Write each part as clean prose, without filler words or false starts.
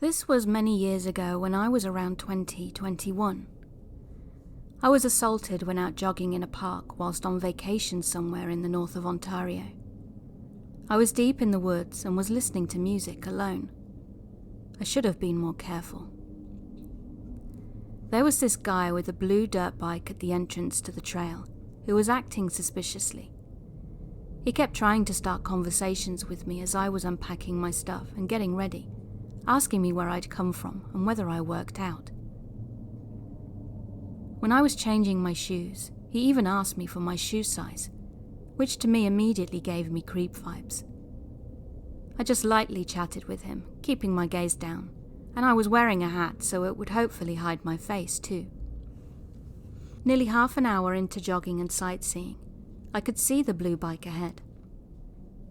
This was many years ago when I was around 21. I was assaulted when out jogging in a park whilst on vacation somewhere in the north of Ontario. I was deep in the woods and was listening to music alone. I should have been more careful. There was this guy with a blue dirt bike at the entrance to the trail who was acting suspiciously. He kept trying to start conversations with me as I was unpacking my stuff and getting ready, asking me where I'd come from and whether I worked out. When I was changing my shoes, he even asked me for my shoe size, which to me immediately gave me creep vibes. I just lightly chatted with him, keeping my gaze down, and I was wearing a hat so it would hopefully hide my face too. Nearly half an hour into jogging and sightseeing, I could see the blue bike ahead.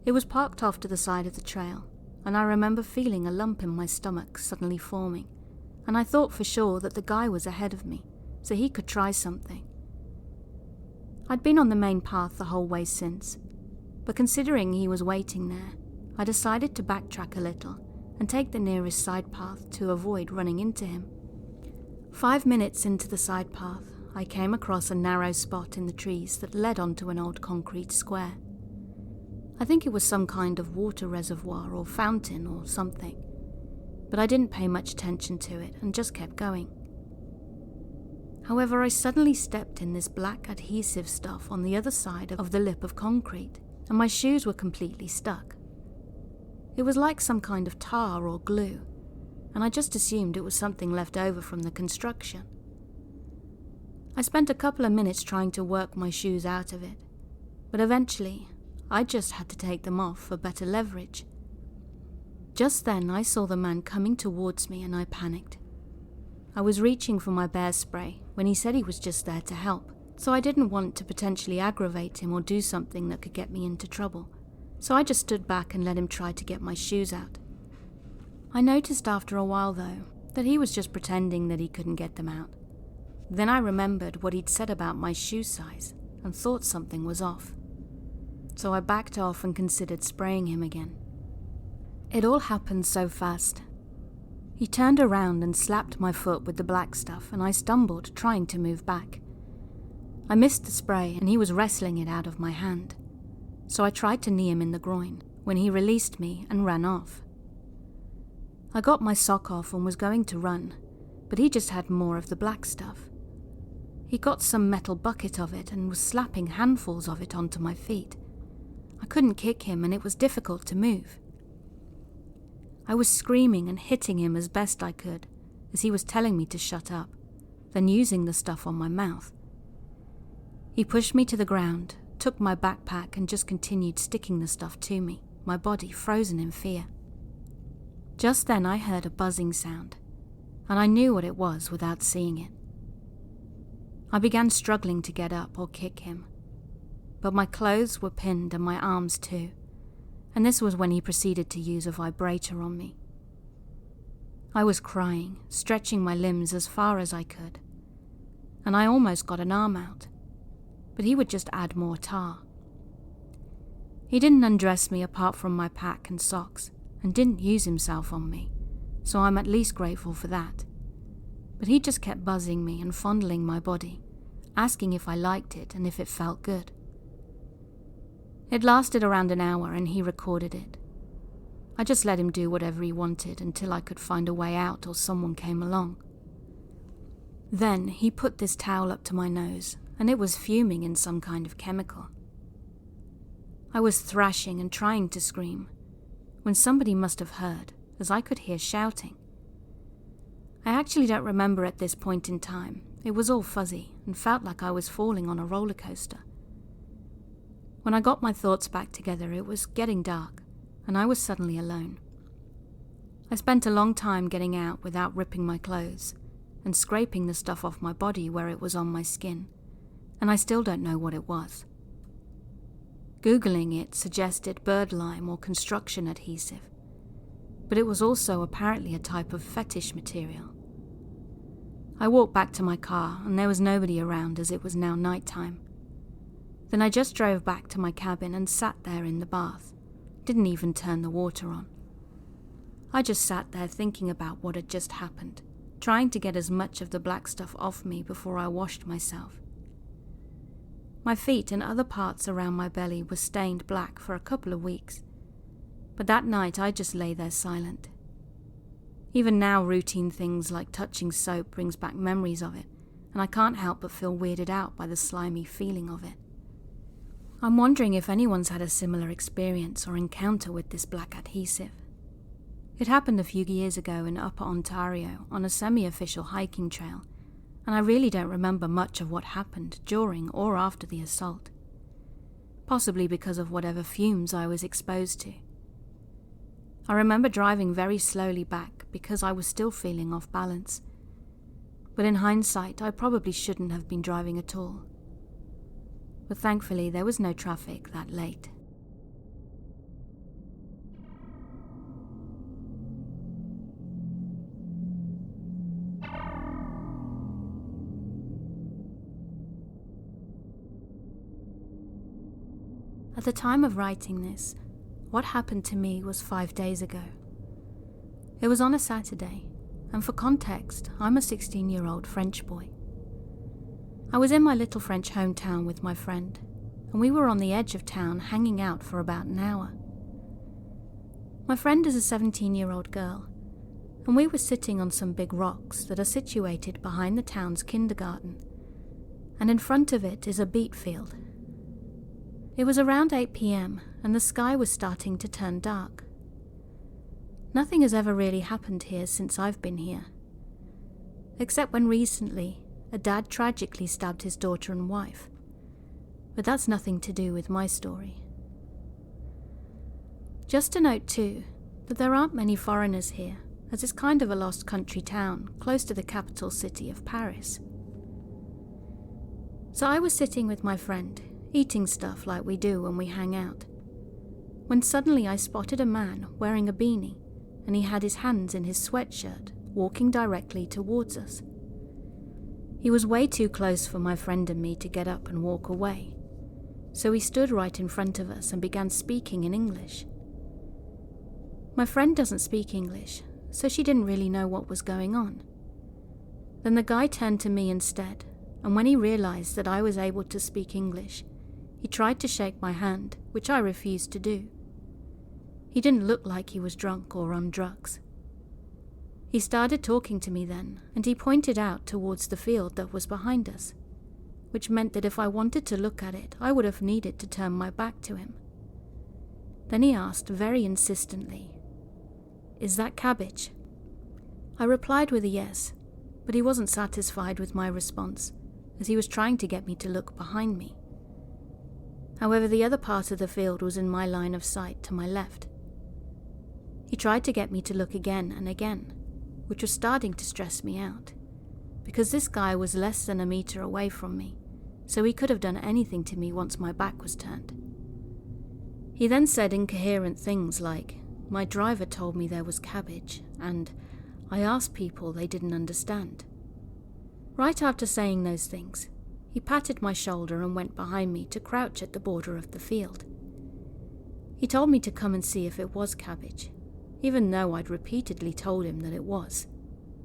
It was parked off to the side of the trail, and I remember feeling a lump in my stomach suddenly forming, and I thought for sure that the guy was ahead of me, so he could try something. I'd been on the main path the whole way since, but considering he was waiting there, I decided to backtrack a little and take the nearest side path to avoid running into him. 5 minutes into the side path, I came across a narrow spot in the trees that led onto an old concrete square. I think it was some kind of water reservoir or fountain or something, but I didn't pay much attention to it and just kept going. However, I suddenly stepped in this black adhesive stuff on the other side of the lip of concrete, and my shoes were completely stuck. It was like some kind of tar or glue, and I just assumed it was something left over from the construction. I spent a couple of minutes trying to work my shoes out of it, but eventually I just had to take them off for better leverage. Just then I saw the man coming towards me and I panicked. I was reaching for my bear spray when he said he was just there to help, so I didn't want to potentially aggravate him or do something that could get me into trouble, so I just stood back and let him try to get my shoes out. I noticed after a while though that he was just pretending that he couldn't get them out. Then I remembered what he'd said about my shoe size and thought something was off, so I backed off and considered spraying him again. It all happened so fast. He turned around and slapped my foot with the black stuff and I stumbled trying to move back. I missed the spray and he was wrestling it out of my hand, so I tried to knee him in the groin when he released me and ran off. I got my sock off and was going to run, but he just had more of the black stuff. He got some metal bucket of it and was slapping handfuls of it onto my feet. I couldn't kick him and it was difficult to move. I was screaming and hitting him as best I could as he was telling me to shut up, then using the stuff on my mouth. He pushed me to the ground, took my backpack and just continued sticking the stuff to me, my body frozen in fear. Just then I heard a buzzing sound, and I knew what it was without seeing it. I began struggling to get up or kick him, but my clothes were pinned and my arms too, and this was when he proceeded to use a vibrator on me. I was crying, stretching my limbs as far as I could, and I almost got an arm out, but he would just add more tar. He didn't undress me apart from my pack and socks, and didn't use himself on me, so I'm at least grateful for that. But he just kept buzzing me and fondling my body, asking if I liked it and if it felt good. It lasted around an hour and he recorded it. I just let him do whatever he wanted until I could find a way out or someone came along. Then he put this towel up to my nose and it was fuming in some kind of chemical. I was thrashing and trying to scream when somebody must have heard, as I could hear shouting. I actually don't remember at this point in time. It was all fuzzy and felt like I was falling on a roller coaster. When I got my thoughts back together, it was getting dark, and I was suddenly alone. I spent a long time getting out without ripping my clothes, and scraping the stuff off my body where it was on my skin, and I still don't know what it was. Googling it suggested birdlime or construction adhesive, but it was also apparently a type of fetish material. I walked back to my car, and there was nobody around as it was now nighttime. Then I just drove back to my cabin and sat there in the bath. Didn't even turn the water on. I just sat there thinking about what had just happened, trying to get as much of the black stuff off me before I washed myself. My feet and other parts around my belly were stained black for a couple of weeks, but that night I just lay there silent. Even now, routine things like touching soap brings back memories of it, and I can't help but feel weirded out by the slimy feeling of it. I'm wondering if anyone's had a similar experience or encounter with this black adhesive. It happened a few years ago in Upper Ontario on a semi-official hiking trail, and I really don't remember much of what happened during or after the assault. Possibly because of whatever fumes I was exposed to. I remember driving very slowly back because I was still feeling off balance. But in hindsight, I probably shouldn't have been driving at all. But thankfully, there was no traffic that late. At the time of writing this, what happened to me was 5 days ago. It was on a Saturday, and for context, I'm a 16-year-old French boy. I was in my little French hometown with my friend, and we were on the edge of town hanging out for about an hour. My friend is a 17-year-old girl, and we were sitting on some big rocks that are situated behind the town's kindergarten, and in front of it is a beet field. It was around 8 p.m. and the sky was starting to turn dark. Nothing has ever really happened here since I've been here. Except when recently, a dad tragically stabbed his daughter and wife. But that's nothing to do with my story. Just to note too, that there aren't many foreigners here, as it's kind of a lost country town close to the capital city of Paris. So I was sitting with my friend, eating stuff like we do when we hang out, when suddenly I spotted a man wearing a beanie, and he had his hands in his sweatshirt, walking directly towards us. He was way too close for my friend and me to get up and walk away, so he stood right in front of us and began speaking in English. My friend doesn't speak English, so she didn't really know what was going on. Then the guy turned to me instead, and when he realized that I was able to speak English, he tried to shake my hand, which I refused to do. He didn't look like he was drunk or on drugs. He started talking to me then, and he pointed out towards the field that was behind us, which meant that if I wanted to look at it, I would have needed to turn my back to him. Then he asked very insistently, "Is that cabbage?" I replied with a yes, but he wasn't satisfied with my response, as he was trying to get me to look behind me. However, the other part of the field was in my line of sight to my left. He tried to get me to look again and again, which was starting to stress me out, because this guy was less than a meter away from me, so he could have done anything to me once my back was turned. He then said incoherent things like, "My driver told me there was cabbage," and "I asked people, they didn't understand." Right after saying those things, he patted my shoulder and went behind me to crouch at the border of the field. He told me to come and see if it was cabbage, even though I'd repeatedly told him that it was,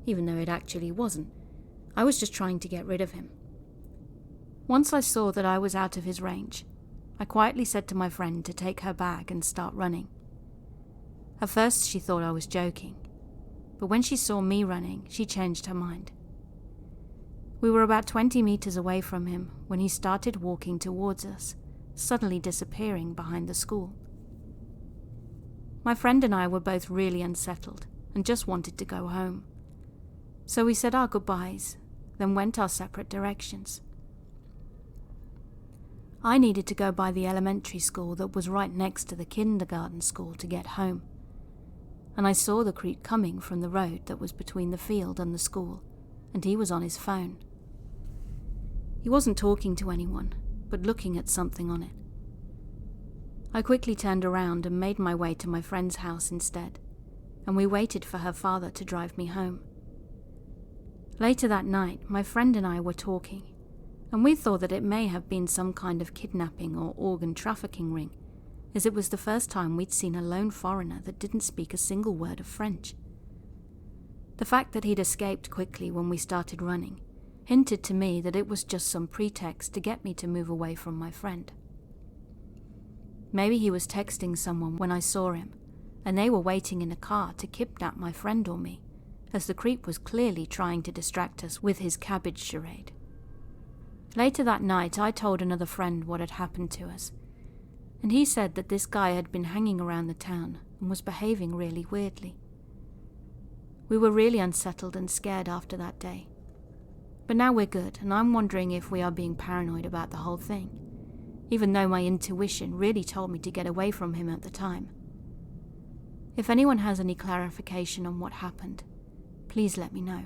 even though it actually wasn't. I was just trying to get rid of him. Once I saw that I was out of his range, I quietly said to my friend to take her bag and start running. At first she thought I was joking, but when she saw me running, she changed her mind. We were about 20 meters away from him when he started walking towards us, suddenly disappearing behind the school. My friend and I were both really unsettled and just wanted to go home. So we said our goodbyes, then went our separate directions. I needed to go by the elementary school that was right next to the kindergarten school to get home, and I saw the creep coming from the road that was between the field and the school, and he was on his phone. He wasn't talking to anyone, but looking at something on it. I quickly turned around and made my way to my friend's house instead, and we waited for her father to drive me home. Later that night, my friend and I were talking, and we thought that it may have been some kind of kidnapping or organ trafficking ring, as it was the first time we'd seen a lone foreigner that didn't speak a single word of French. The fact that he'd escaped quickly when we started running hinted to me that it was just some pretext to get me to move away from my friend. Maybe he was texting someone when I saw him, and they were waiting in a car to kidnap my friend or me, as the creep was clearly trying to distract us with his cabbage charade. Later that night, I told another friend what had happened to us, and he said that this guy had been hanging around the town and was behaving really weirdly. We were really unsettled and scared after that day. But now we're good, and I'm wondering if we are being paranoid about the whole thing, even though my intuition really told me to get away from him at the time. If anyone has any clarification on what happened, please let me know.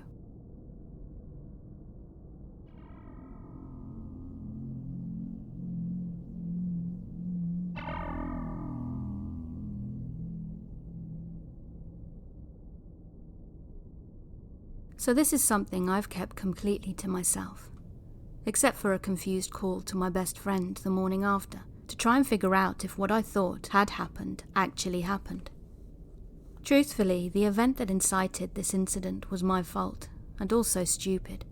So this is something I've kept completely to myself, except for a confused call to my best friend the morning after to try and figure out if what I thought had happened actually happened. Truthfully, the event that incited this incident was my fault, and also stupid,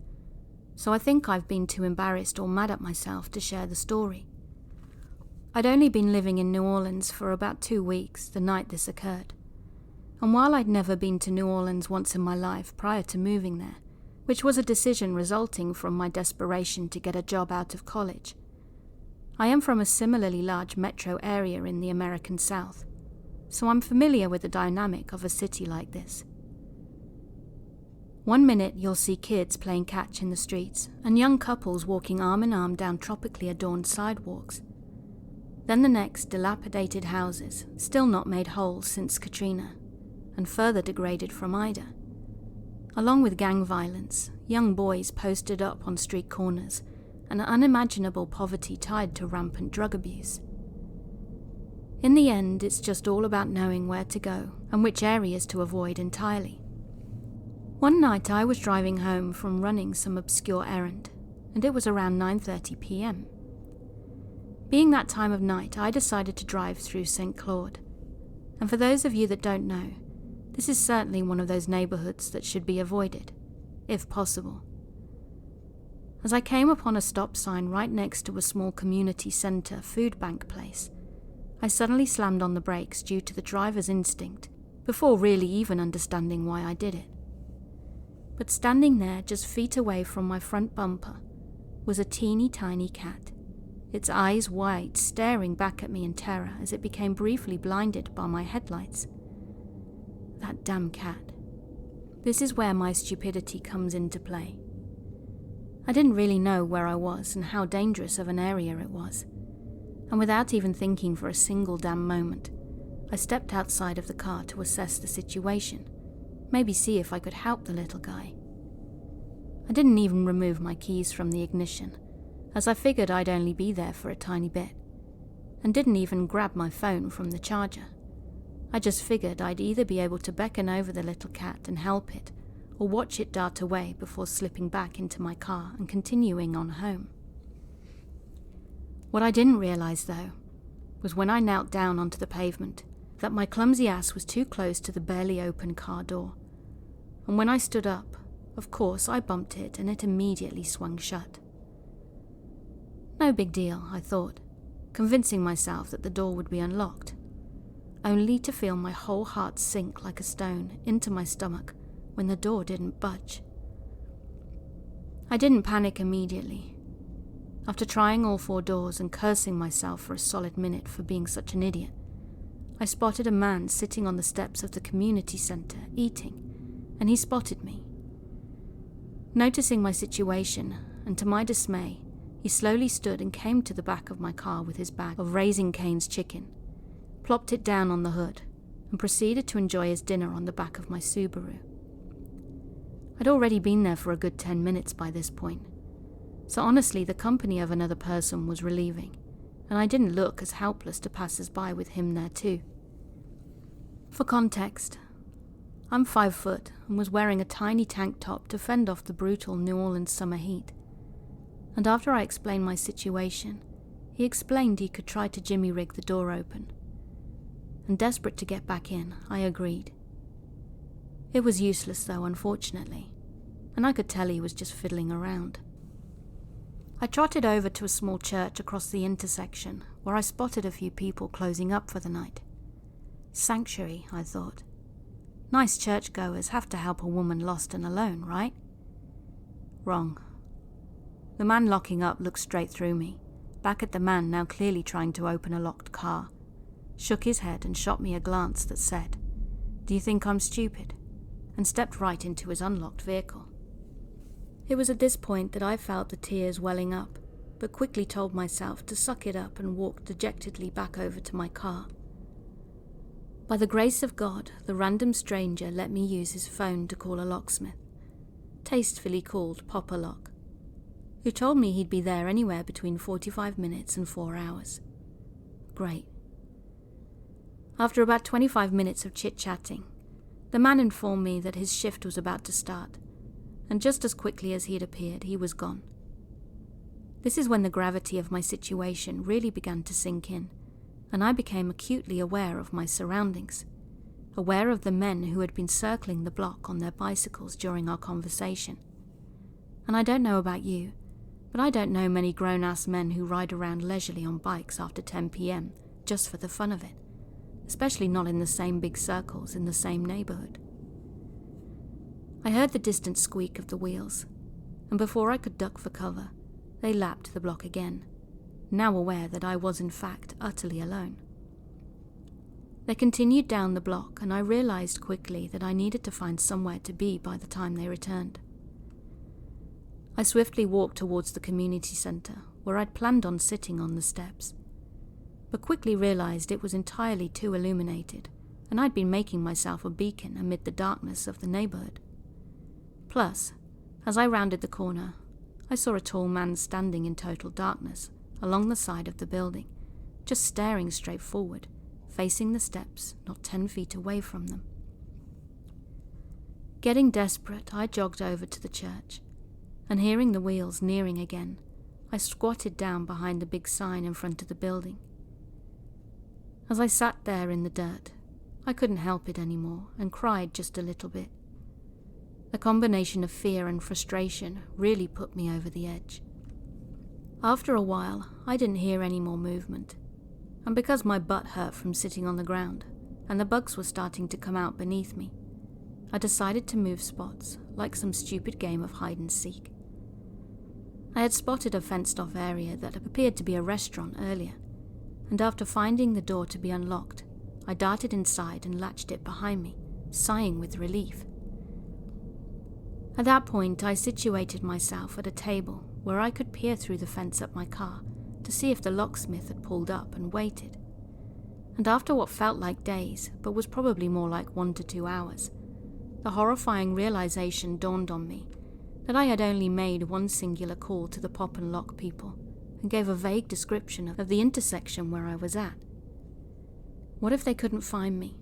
so I think I've been too embarrassed or mad at myself to share the story. I'd only been living in New Orleans for about 2 weeks the night this occurred, and while I'd never been to New Orleans once in my life prior to moving there, which was a decision resulting from my desperation to get a job out of college, I am from a similarly large metro area in the American South, so I'm familiar with the dynamic of a city like this. One minute you'll see kids playing catch in the streets and young couples walking arm in arm down tropically adorned sidewalks. Then the next, dilapidated houses, still not made whole since Katrina, and further degraded from Ida. Along with gang violence, young boys posted up on street corners, and unimaginable poverty tied to rampant drug abuse. In the end, it's just all about knowing where to go and which areas to avoid entirely. One night I was driving home from running some obscure errand, and it was around 9:30 p.m. Being that time of night, I decided to drive through St. Claude. And for those of you that don't know, this is certainly one of those neighborhoods that should be avoided, if possible. As I came upon a stop sign right next to a small community center food bank place, I suddenly slammed on the brakes due to the driver's instinct, before really even understanding why I did it. But standing there just feet away from my front bumper was a teeny tiny cat, its eyes wide, staring back at me in terror as it became briefly blinded by my headlights. That damn cat. This is where my stupidity comes into play. I didn't really know where I was and how dangerous of an area it was, and without even thinking for a single damn moment, I stepped outside of the car to assess the situation, maybe see if I could help the little guy. I didn't even remove my keys from the ignition, as I figured I'd only be there for a tiny bit, and didn't even grab my phone from the charger. I just figured I'd either be able to beckon over the little cat and help it, or watch it dart away before slipping back into my car and continuing on home. What I didn't realize, though, was when I knelt down onto the pavement, that my clumsy ass was too close to the barely open car door, and when I stood up, of course I bumped it and it immediately swung shut. No big deal, I thought, convincing myself that the door would be unlocked, only to feel my whole heart sink like a stone into my stomach when the door didn't budge. I didn't panic immediately. After trying all 4 doors and cursing myself for a solid minute for being such an idiot, I spotted a man sitting on the steps of the community center eating, and he spotted me. Noticing my situation, and to my dismay, he slowly stood and came to the back of my car with his bag of Raising Cane's chicken, plopped it down on the hood, and proceeded to enjoy his dinner on the back of my Subaru. I'd already been there for a good 10 minutes by this point, so honestly the company of another person was relieving, and I didn't look as helpless to passers-by with him there too. For context, I'm 5 foot and was wearing a tiny tank top to fend off the brutal New Orleans summer heat, and after I explained my situation, he explained he could try to jimmy rig the door open, and desperate to get back in, I agreed. It was useless though, unfortunately, and I could tell he was just fiddling around. I trotted over to a small church across the intersection where I spotted a few people closing up for the night. Sanctuary, I thought. Nice churchgoers have to help a woman lost and alone, right? Wrong. The man locking up looked straight through me, back at the man now clearly trying to open a locked car, shook his head and shot me a glance that said, "Do you think I'm stupid?" and stepped right into his unlocked vehicle. It was at this point that I felt the tears welling up, but quickly told myself to suck it up and walked dejectedly back over to my car. By the grace of God, the random stranger let me use his phone to call a locksmith, tastefully called Papa Lock, who told me he'd be there anywhere between 45 minutes and 4 hours. Great. After about 25 minutes of chit-chatting, the man informed me that his shift was about to start, and just as quickly as he had appeared, he was gone. This is when the gravity of my situation really began to sink in, and I became acutely aware of my surroundings, aware of the men who had been circling the block on their bicycles during our conversation. And I don't know about you, but I don't know many grown-ass men who ride around leisurely on bikes after 10 p.m. just for the fun of it, especially not in the same big circles in the same neighborhood. I heard the distant squeak of the wheels, and before I could duck for cover, they lapped the block again, now aware that I was in fact utterly alone. They continued down the block, and I realized quickly that I needed to find somewhere to be by the time they returned. I swiftly walked towards the community center, where I'd planned on sitting on the steps, but quickly realized it was entirely too illuminated, and I'd been making myself a beacon amid the darkness of the neighborhood. Plus, as I rounded the corner, I saw a tall man standing in total darkness along the side of the building, just staring straight forward, facing the steps not 10 feet away from them. Getting desperate, I jogged over to the church, and hearing the wheels nearing again, I squatted down behind the big sign in front of the building. As I sat there in the dirt, I couldn't help it anymore and cried just a little bit. The combination of fear and frustration really put me over the edge. After a while, I didn't hear any more movement, and because my butt hurt from sitting on the ground, and the bugs were starting to come out beneath me, I decided to move spots, like some stupid game of hide and seek. I had spotted a fenced-off area that appeared to be a restaurant earlier, and after finding the door to be unlocked, I darted inside and latched it behind me, sighing with relief. At that point, I situated myself at a table where I could peer through the fence at my car to see if the locksmith had pulled up and waited. And after what felt like days, but was probably more like 1 to 2 hours, the horrifying realization dawned on me that I had only made one singular call to the pop and lock people and gave a vague description of the intersection where I was at. What if they couldn't find me?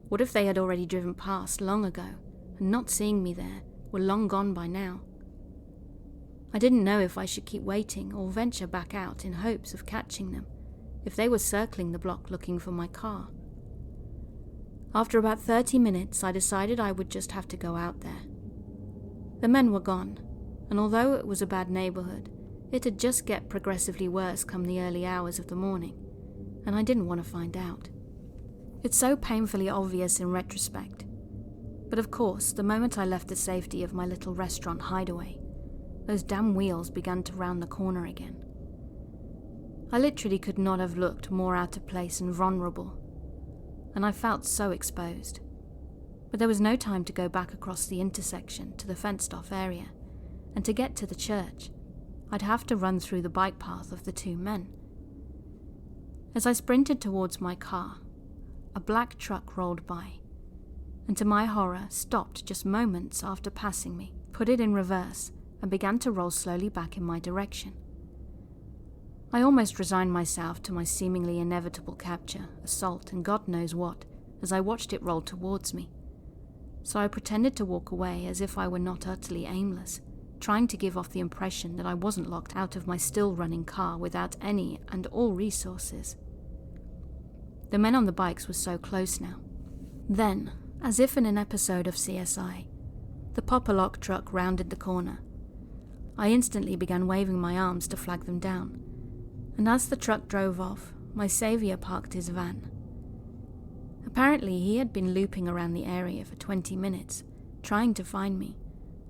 What if they had already driven past long ago and not seeing me there were long gone by now? I didn't know if I should keep waiting or venture back out in hopes of catching them if they were circling the block looking for my car. After about 30 minutes, I decided I would just have to go out there. The men were gone, and although it was a bad neighborhood, it had just get progressively worse come the early hours of the morning, and I didn't want to find out. It's so painfully obvious in retrospect, but of course, the moment I left the safety of my little restaurant hideaway, those damn wheels began to round the corner again. I literally could not have looked more out of place and vulnerable, and I felt so exposed. But there was no time to go back across the intersection to the fenced-off area, and to get to the church, I'd have to run through the bike path of the two men. As I sprinted towards my car, a black truck rolled by, and to my horror stopped just moments after passing me, put it in reverse, and began to roll slowly back in my direction. I almost resigned myself to my seemingly inevitable capture, assault, and God knows what, as I watched it roll towards me. So I pretended to walk away as if I were not utterly aimless, trying to give off the impression that I wasn't locked out of my still-running car without any and all resources. The men on the bikes were so close now. Then, as if in an episode of CSI, the pop-a-lock truck rounded the corner. I instantly began waving my arms to flag them down, and as the truck drove off, my saviour parked his van. Apparently he had been looping around the area for 20 minutes, trying to find me,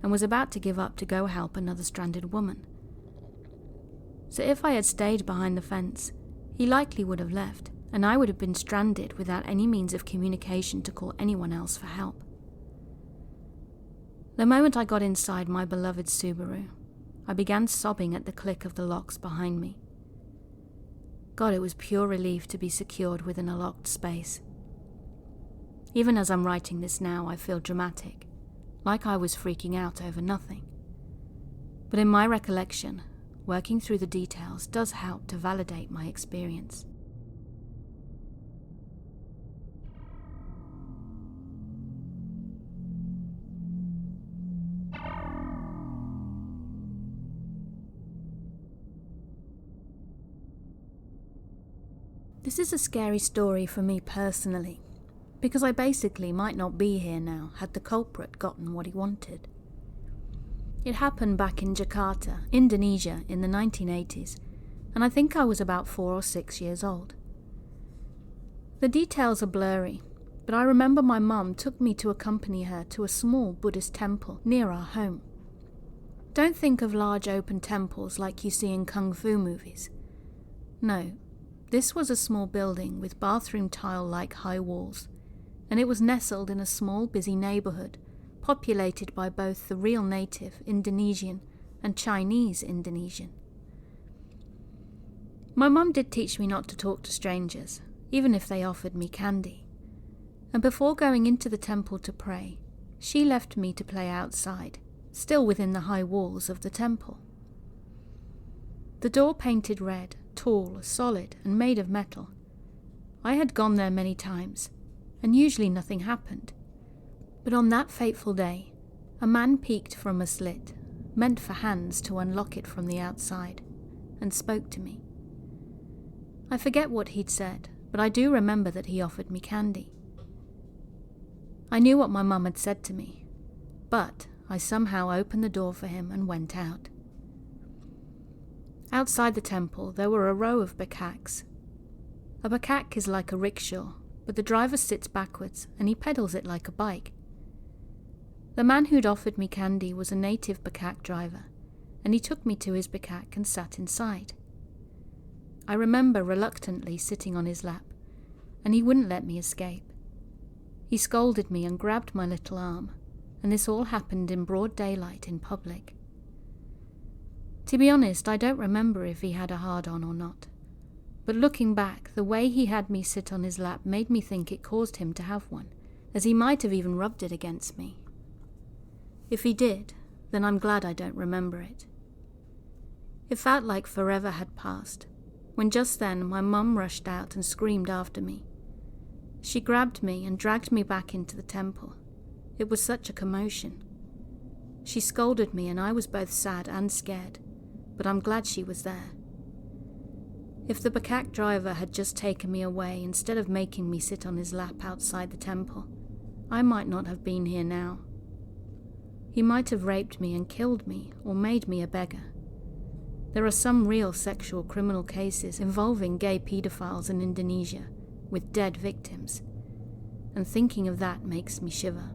and was about to give up to go help another stranded woman. So if I had stayed behind the fence, he likely would have left, and I would have been stranded without any means of communication to call anyone else for help. The moment I got inside my beloved Subaru, I began sobbing at the click of the locks behind me. God, it was pure relief to be secured within a locked space. Even as I'm writing this now, I feel dramatic, like I was freaking out over nothing. But in my recollection, working through the details does help to validate my experience. This is a scary story for me personally, because I basically might not be here now had the culprit gotten what he wanted. It happened back in Jakarta, Indonesia in the 1980s, and I think I was about 4 or 6 years old. The details are blurry, but I remember my mum took me to accompany her to a small Buddhist temple near our home. Don't think of large open temples like you see in kung fu movies. No, this was a small building with bathroom tile-like high walls, and it was nestled in a small busy neighbourhood populated by both the real native Indonesian and Chinese Indonesian. My mum did teach me not to talk to strangers, even if they offered me candy, and before going into the temple to pray, she left me to play outside, still within the high walls of the temple. The door painted red, tall, solid, and made of metal. I had gone there many times, and usually nothing happened. But on that fateful day, a man peeked from a slit, meant for hands to unlock it from the outside, and spoke to me. I forget what he'd said, but I do remember that he offered me candy. I knew what my mum had said to me, but I somehow opened the door for him and went out. Outside the temple, there were a row of bakaks. A bakak is like a rickshaw, but the driver sits backwards and he pedals it like a bike. The man who'd offered me candy was a native bakak driver, and he took me to his bakak and sat inside. I remember reluctantly sitting on his lap, and he wouldn't let me escape. He scolded me and grabbed my little arm, and this all happened in broad daylight in public. To be honest, I don't remember if he had a hard-on or not, but looking back, the way he had me sit on his lap made me think it caused him to have one, as he might have even rubbed it against me. If he did, then I'm glad I don't remember it. It felt like forever had passed, when just then my mum rushed out and screamed after me. She grabbed me and dragged me back into the temple. It was such a commotion. She scolded me and I was both sad and scared, but I'm glad she was there. If the bakak driver had just taken me away instead of making me sit on his lap outside the temple, I might not have been here now. He might have raped me and killed me, or made me a beggar. There are some real sexual criminal cases involving gay paedophiles in Indonesia, with dead victims, and thinking of that makes me shiver.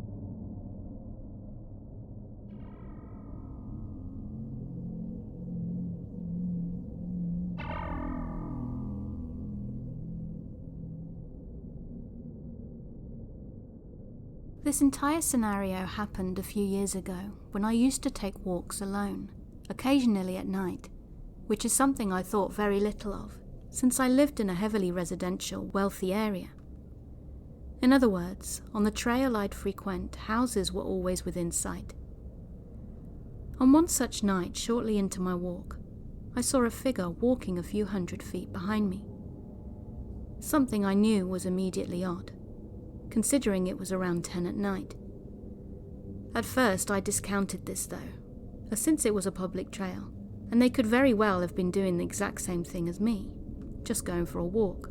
This entire scenario happened a few years ago when I used to take walks alone, occasionally at night, which is something I thought very little of, since I lived in a heavily residential, wealthy area. In other words, on the trail I'd frequent, houses were always within sight. On one such night, shortly into my walk, I saw a figure walking a few 100 feet behind me. Something I knew was immediately odd, considering it was around 10 at night. At first I discounted this though, as since it was a public trail, and they could very well have been doing the exact same thing as me, just going for a walk.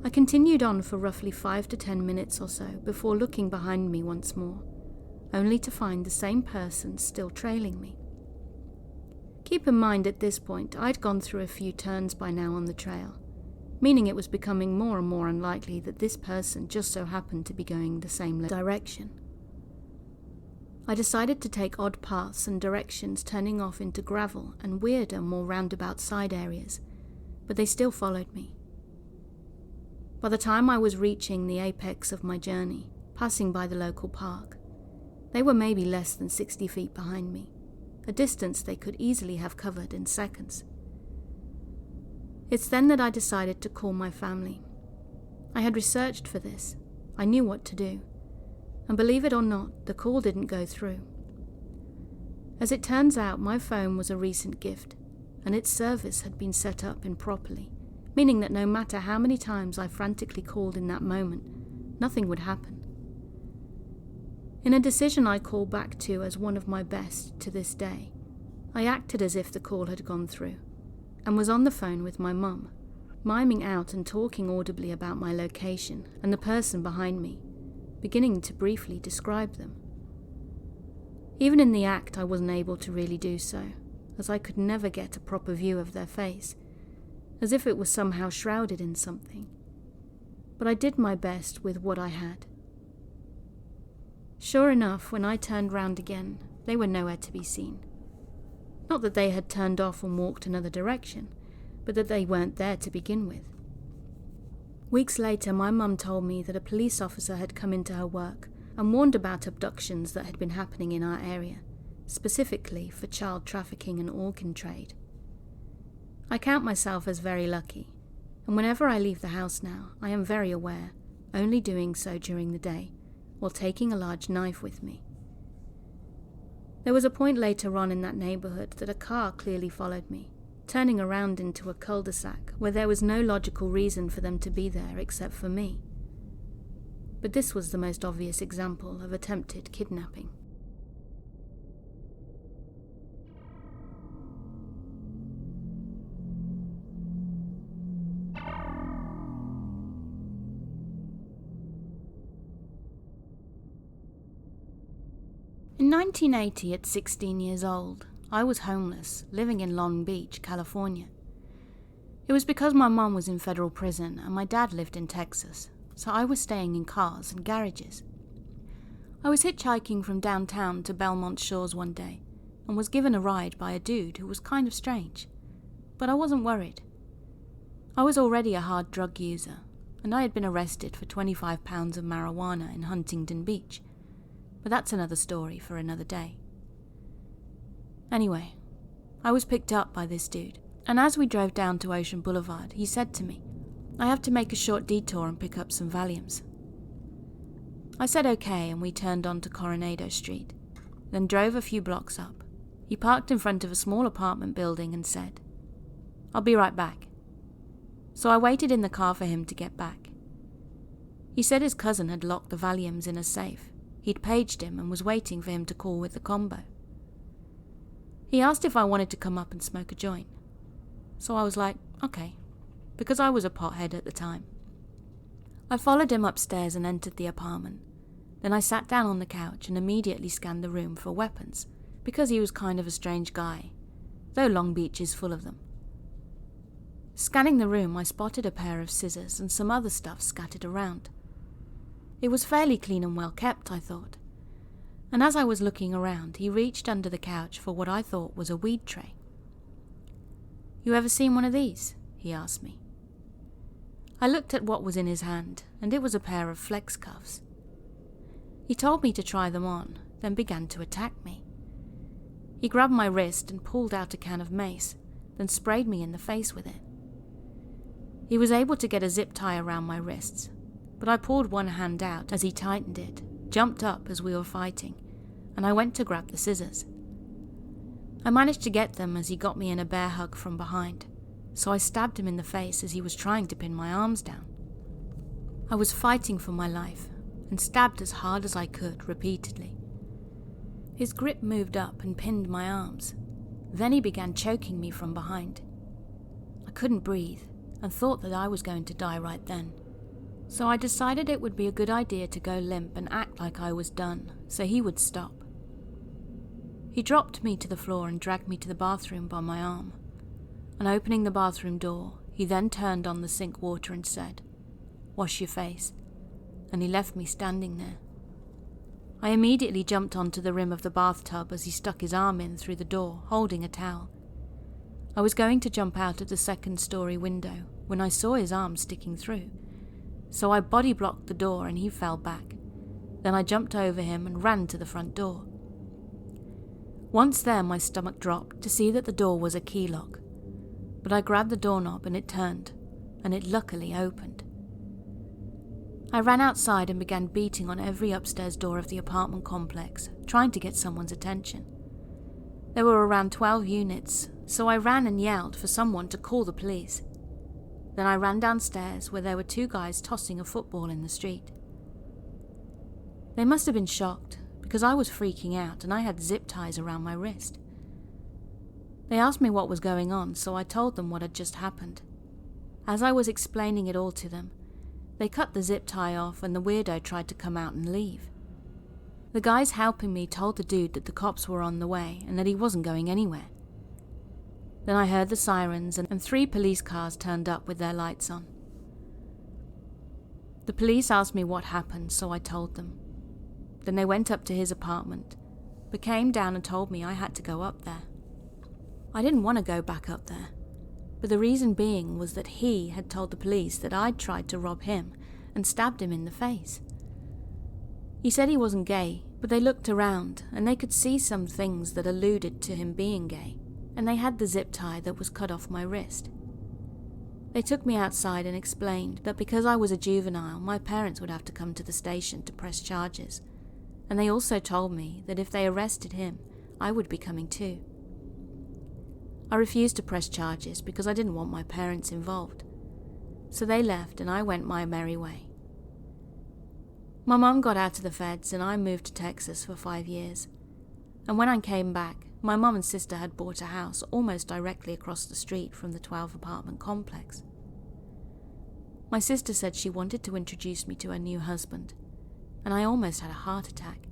I continued on for roughly 5 to 10 minutes or so before looking behind me once more, only to find the same person still trailing me. Keep in mind at this point I'd gone through a few turns by now on the trail, meaning it was becoming more and more unlikely that this person just so happened to be going the same direction. I decided to take odd paths and directions turning off into gravel and weirder, more roundabout side areas, but they still followed me. By the time I was reaching the apex of my journey, passing by the local park, they were maybe less than 60 feet behind me, a distance they could easily have covered in seconds. It's then that I decided to call my family. I had researched for this, I knew what to do, and believe it or not, the call didn't go through. As it turns out, my phone was a recent gift, and its service had been set up improperly, meaning that no matter how many times I frantically called in that moment, nothing would happen. In a decision I call back to as one of my best to this day, I acted as if the call had gone through, and was on the phone with my mum, miming out and talking audibly about my location and the person behind me, beginning to briefly describe them. Even in the act I wasn't able to really do so, as I could never get a proper view of their face, as if it was somehow shrouded in something. But I did my best with what I had. Sure enough, when I turned round again, they were nowhere to be seen. Not that they had turned off and walked another direction, but that they weren't there to begin with. Weeks later, my mum told me that a police officer had come into her work and warned about abductions that had been happening in our area, specifically for child trafficking and organ trade. I count myself as very lucky, and whenever I leave the house now, I am very aware, only doing so during the day, while taking a large knife with me. There was a point later on in that neighbourhood that a car clearly followed me, turning around into a cul-de-sac where there was no logical reason for them to be there except for me. But this was the most obvious example of attempted kidnapping. In 1980, at 16 years old, I was homeless, living in Long Beach, California. It was because my mom was in federal prison and my dad lived in Texas, so I was staying in cars and garages. I was hitchhiking from downtown to Belmont Shores one day and was given a ride by a dude who was kind of strange, but I wasn't worried. I was already a hard drug user, and I had been arrested for 25 pounds of marijuana in Huntington Beach, but that's another story for another day. Anyway, I was picked up by this dude, and as we drove down to Ocean Boulevard, he said to me, "I have to make a short detour and pick up some Valiums." I said okay, and we turned onto Coronado Street, then drove a few blocks up. He parked in front of a small apartment building and said, "I'll be right back." So I waited in the car for him to get back. He said his cousin had locked the Valiums in a safe. He'd paged him and was waiting for him to call with the combo. He asked if I wanted to come up and smoke a joint. So I was like, okay, because I was a pothead at the time. I followed him upstairs and entered the apartment. Then I sat down on the couch and immediately scanned the room for weapons, because he was kind of a strange guy, though Long Beach is full of them. Scanning the room, I spotted a pair of scissors and some other stuff scattered around. It was fairly clean and well kept, I thought. And as I was looking around, he reached under the couch for what I thought was a weed tray. "You ever seen one of these?" he asked me. I looked at what was in his hand, and it was a pair of flex cuffs. He told me to try them on, then began to attack me. He grabbed my wrist and pulled out a can of mace, then sprayed me in the face with it. He was able to get a zip tie around my wrists, but I pulled one hand out as he tightened it, jumped up as we were fighting, and I went to grab the scissors. I managed to get them as he got me in a bear hug from behind, so I stabbed him in the face as he was trying to pin my arms down. I was fighting for my life, and stabbed as hard as I could repeatedly. His grip moved up and pinned my arms. Then he began choking me from behind. I couldn't breathe, and thought that I was going to die right then, So I decided it would be a good idea to go limp and act like I was done, so he would stop. He dropped me to the floor and dragged me to the bathroom by my arm. And opening the bathroom door, he then turned on the sink water and said, "Wash your face," and he left me standing there. I immediately jumped onto the rim of the bathtub as he stuck his arm in through the door, holding a towel. I was going to jump out of the second-story window when I saw his arm sticking through, so I body-blocked the door and he fell back. Then I jumped over him and ran to the front door. Once there, my stomach dropped to see that the door was a key lock, but I grabbed the doorknob and it turned, and it luckily opened. I ran outside and began beating on every upstairs door of the apartment complex, trying to get someone's attention. There were around 12 units, so I ran and yelled for someone to call the police. Then I ran downstairs where there were 2 guys tossing a football in the street. They must have been shocked, because I was freaking out and I had zip ties around my wrist. They asked me what was going on, so I told them what had just happened. As I was explaining it all to them, they cut the zip tie off and the weirdo tried to come out and leave. The guys helping me told the dude that the cops were on the way and that he wasn't going anywhere. Then I heard the sirens and 3 police cars turned up with their lights on. The police asked me what happened, so I told them. Then they went up to his apartment, but came down and told me I had to go up there. I didn't want to go back up there, but the reason being was that he had told the police that I'd tried to rob him and stabbed him in the face. He said he wasn't gay, but they looked around and they could see some things that alluded to him being gay, and they had the zip tie that was cut off my wrist. They took me outside and explained that because I was a juvenile, my parents would have to come to the station to press charges, and they also told me that if they arrested him, I would be coming too. I refused to press charges because I didn't want my parents involved, so they left and I went my merry way. My mum got out of the feds and I moved to Texas for 5 years, and when I came back, my mum and sister had bought a house almost directly across the street from the 12-apartment complex. My sister said she wanted to introduce me to her new husband, and I almost had a heart attack.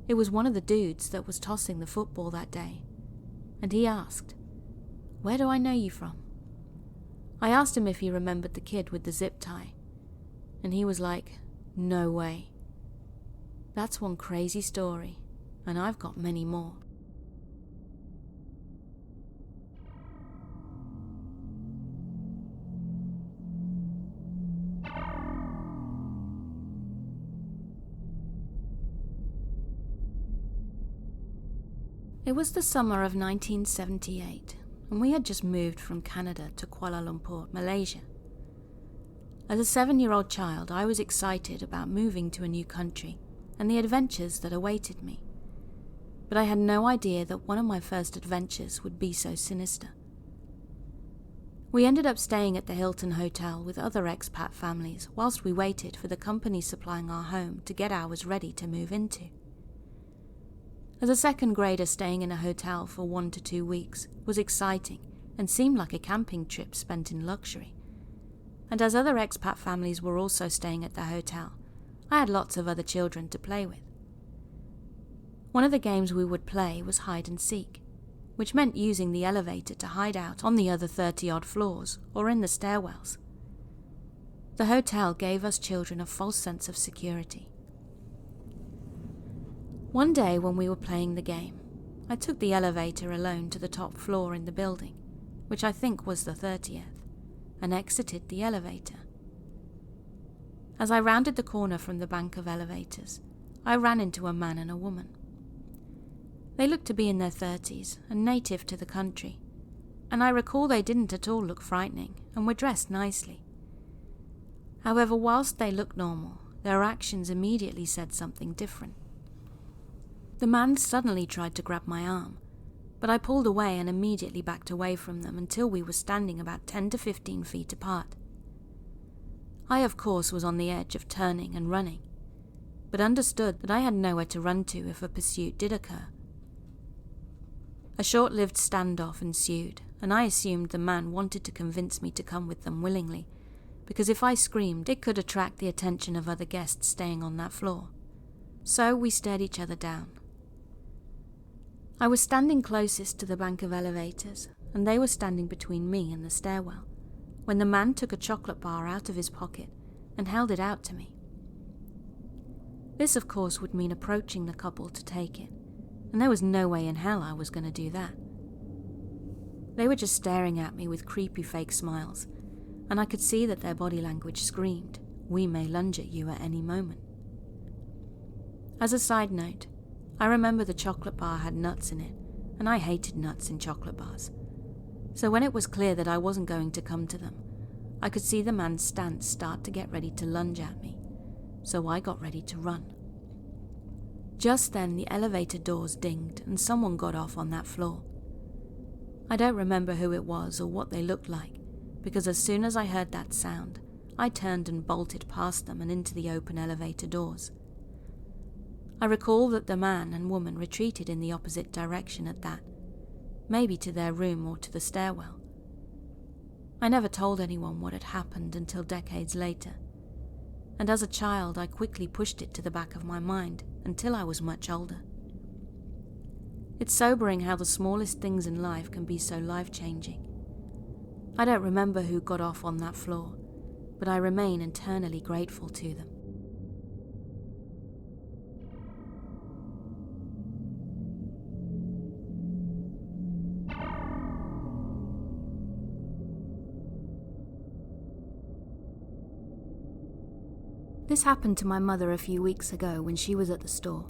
It was one of the dudes that was tossing the football that day, and he asked, "Where do I know you from?" I asked him if he remembered the kid with the zip tie, and he was like, "No way." That's one crazy story, and I've got many more. It was the summer of 1978, and we had just moved from Canada to Kuala Lumpur, Malaysia. As a 7-year-old child, I was excited about moving to a new country and the adventures that awaited me. But I had no idea that one of my first adventures would be so sinister. We ended up staying at the Hilton Hotel with other expat families whilst we waited for the company supplying our home to get ours ready to move into. As a second grader, staying in a hotel for 1 to 2 weeks was exciting and seemed like a camping trip spent in luxury. And as other expat families were also staying at the hotel, I had lots of other children to play with. One of the games we would play was hide and seek, which meant using the elevator to hide out on the other 30-odd floors or in the stairwells. The hotel gave us children a false sense of security. One day when we were playing the game, I took the elevator alone to the top floor in the building, which I think was the 30th, and exited the elevator. As I rounded the corner from the bank of elevators, I ran into a man and a woman. They looked to be in their 30s and native to the country, and I recall they didn't at all look frightening and were dressed nicely. However, whilst they looked normal, their actions immediately said something different. The man suddenly tried to grab my arm, but I pulled away and immediately backed away from them until we were standing about 10 to 15 feet apart. I, of course, was on the edge of turning and running, but understood that I had nowhere to run to if a pursuit did occur. A short-lived standoff ensued, and I assumed the man wanted to convince me to come with them willingly, because if I screamed, it could attract the attention of other guests staying on that floor. So we stared each other down. I was standing closest to the bank of elevators, and they were standing between me and the stairwell, when the man took a chocolate bar out of his pocket and held it out to me. This, of course, would mean approaching the couple to take it, and there was no way in hell I was going to do that. They were just staring at me with creepy fake smiles, and I could see that their body language screamed, "We may lunge at you at any moment." As a side note, I remember the chocolate bar had nuts in it, and I hated nuts in chocolate bars. So when it was clear that I wasn't going to come to them, I could see the man's stance start to get ready to lunge at me, so I got ready to run. Just then the elevator doors dinged and someone got off on that floor. I don't remember who it was or what they looked like, because as soon as I heard that sound, I turned and bolted past them and into the open elevator doors. I recall that the man and woman retreated in the opposite direction at that, maybe to their room or to the stairwell. I never told anyone what had happened until decades later, and as a child I quickly pushed it to the back of my mind until I was much older. It's sobering how the smallest things in life can be so life-changing. I don't remember who got off on that floor, but I remain eternally grateful to them. This happened to my mother a few weeks ago when she was at the store,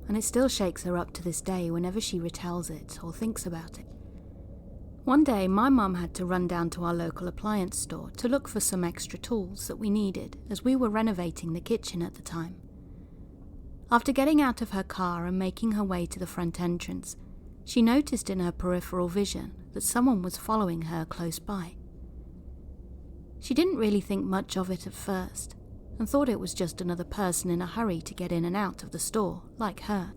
and it still shakes her up to this day whenever she retells it or thinks about it. One day, my mum had to run down to our local appliance store to look for some extra tools that we needed as we were renovating the kitchen at the time. After getting out of her car and making her way to the front entrance, she noticed in her peripheral vision that someone was following her close by. She didn't really think much of it at first, and thought it was just another person in a hurry to get in and out of the store, like her.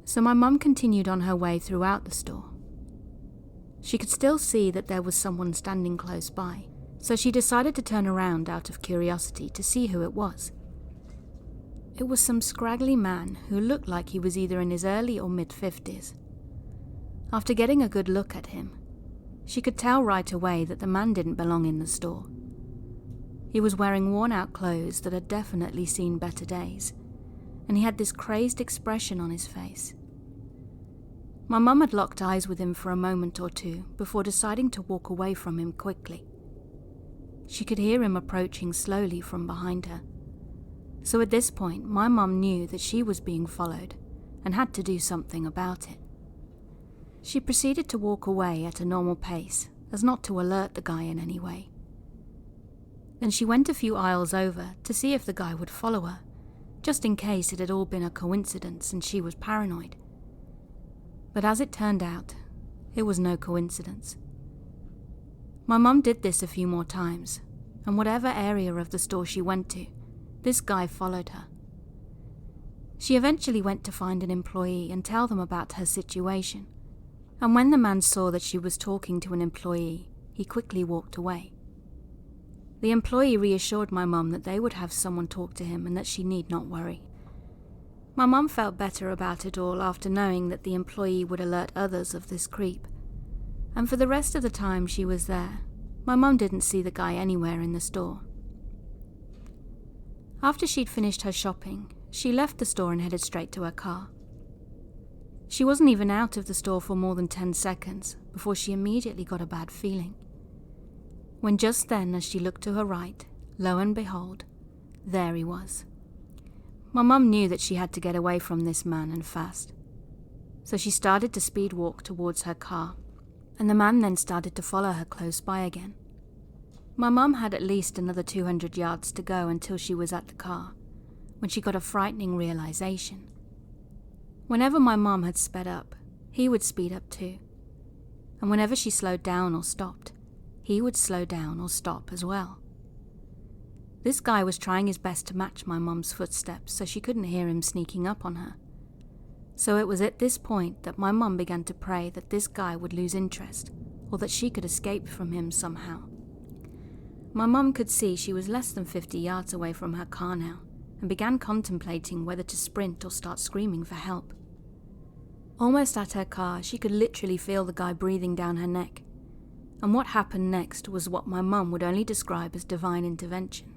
So my mum continued on her way throughout the store. She could still see that there was someone standing close by, so she decided to turn around out of curiosity to see who it was. It was some scraggly man who looked like he was either in his early or mid-50s. After getting a good look at him, she could tell right away that the man didn't belong in the store. He was wearing worn-out clothes that had definitely seen better days, and he had this crazed expression on his face. My mum had locked eyes with him for a moment or two before deciding to walk away from him quickly. She could hear him approaching slowly from behind her. So at this point, my mum knew that she was being followed and had to do something about it. She proceeded to walk away at a normal pace, as not to alert the guy in any way. Then she went a few aisles over to see if the guy would follow her, just in case it had all been a coincidence and she was paranoid. But as it turned out, it was no coincidence. My mum did this a few more times, and whatever area of the store she went to, this guy followed her. She eventually went to find an employee and tell them about her situation, and when the man saw that she was talking to an employee, he quickly walked away. The employee reassured my mum that they would have someone talk to him and that she need not worry. My mum felt better about it all after knowing that the employee would alert others of this creep, and for the rest of the time she was there, my mum didn't see the guy anywhere in the store. After she'd finished her shopping, she left the store and headed straight to her car. She wasn't even out of the store for more than 10 seconds before she immediately got a bad feeling. When just then, as she looked to her right, lo and behold, there he was. My mum knew that she had to get away from this man and fast, so she started to speed walk towards her car, and the man then started to follow her close by again. My mum had at least another 200 yards to go until she was at the car, when she got a frightening realization. Whenever my mum had sped up, he would speed up too, and whenever she slowed down or stopped, he would slow down or stop as well. This guy was trying his best to match my mum's footsteps so she couldn't hear him sneaking up on her. So it was at this point that my mum began to pray that this guy would lose interest, or that she could escape from him somehow. My mum could see she was less than 50 yards away from her car now, and began contemplating whether to sprint or start screaming for help. Almost at her car, she could literally feel the guy breathing down her neck, and what happened next was what my mum would only describe as divine intervention.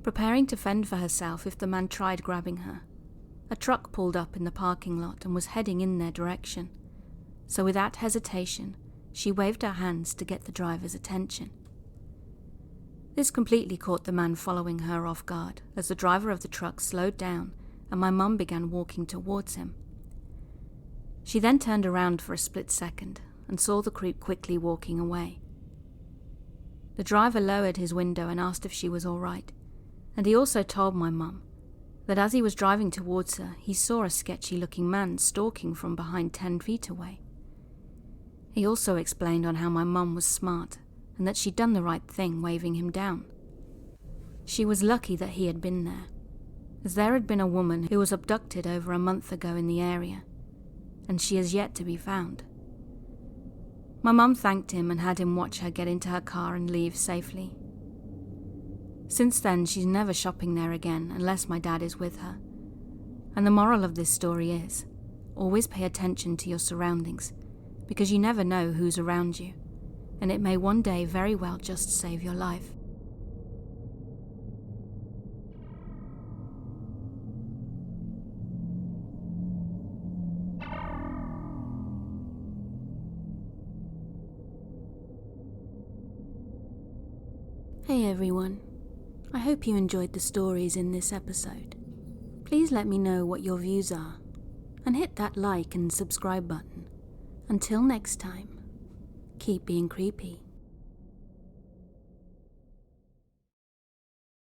Preparing to fend for herself if the man tried grabbing her, a truck pulled up in the parking lot and was heading in their direction, so without hesitation, she waved her hands to get the driver's attention. This completely caught the man following her off guard as the driver of the truck slowed down and my mum began walking towards him. She then turned around for a split second and saw the creep quickly walking away. The driver lowered his window and asked if she was all right, and he also told my mum that as he was driving towards her, he saw a sketchy-looking man stalking from behind 10 feet away. He also explained on how my mum was smart and that she'd done the right thing waving him down. She was lucky that he had been there, as there had been a woman who was abducted over a month ago in the area, and she is yet to be found. My mum thanked him and had him watch her get into her car and leave safely. Since then, she's never shopping there again unless my dad is with her. And the moral of this story is, always pay attention to your surroundings, because you never know who's around you, and it may one day very well just save your life. Hey everyone, I hope you enjoyed the stories in this episode. Please let me know what your views are, and hit that like and subscribe button. Until next time, keep being creepy.